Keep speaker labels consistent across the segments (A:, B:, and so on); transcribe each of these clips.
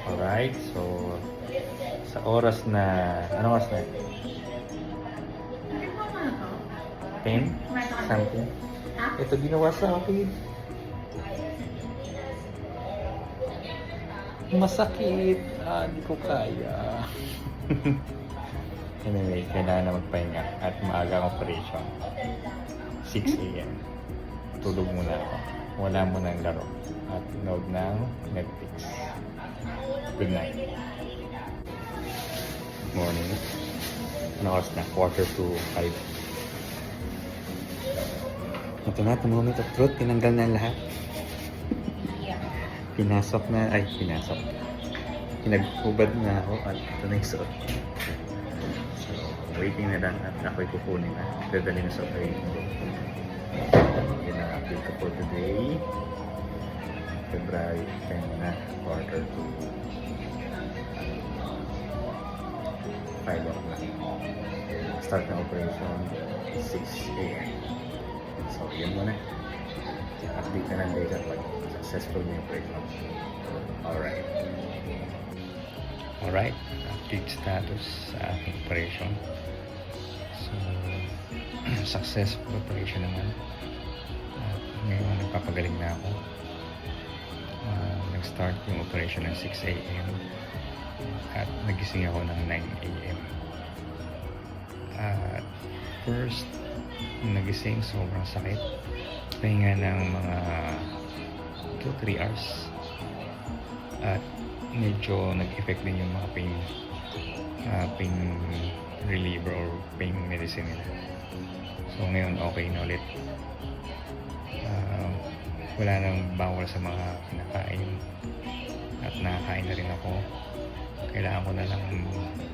A: Alright, so sa oras na, ano oras na? 10? Something. Ito ginawa sa akin. Masakit. Hindi ko kaya. Anyway, kailangan na magpahinga at maaga ang operation. 6 a.m. Tulog muna ako. Wala muna ang laro. At nood ng Netflix. Good night. Morning. Ano oras na? 4:45. Ito na, thermometer of truth. Tinanggal na lahat. Pinasok. Pinag-ubad na ako at ito na yung suot. So, waiting na lang at ako'y kukunin na. Dadali na sa operation. Yun ang update ko for today. February 10 na, quarter to 5 o'clock. Start na operation 6 a.m. So, yun muna. Update na lang later pag successful yung operation. Alright, update status sa ating operation. So, successful operation naman. At ngayon, nagpapagaling na ako. Nag-start yung operation ng 6 a.m. at nagising ako ng 9 a.m. At first, nagising, sobrang sakit. Pahinga ng mga 2-3 hours. At medyo nag-effect din yung mga pain reliever or pain medicine nila. So ngayon okay na ulit. Wala nang bawal sa mga kinakain at nakakain na rin ako. Kailangan ko na lang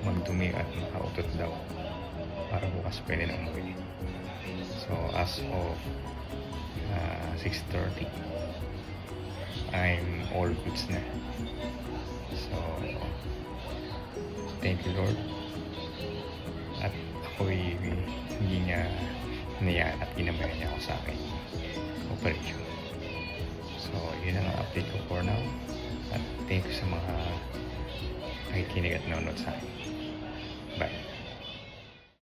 A: magdumi at makautot daw para bukas pwede na umuwi. So as of 6:30, I'm all goods na. So thank you Lord. At ako'y hindi niya hinayaan at ginabayan niya ako sa akin operation. So yun ang update ko for now. At thank you sa mga nakikinig at nanonood sa akin. Bye.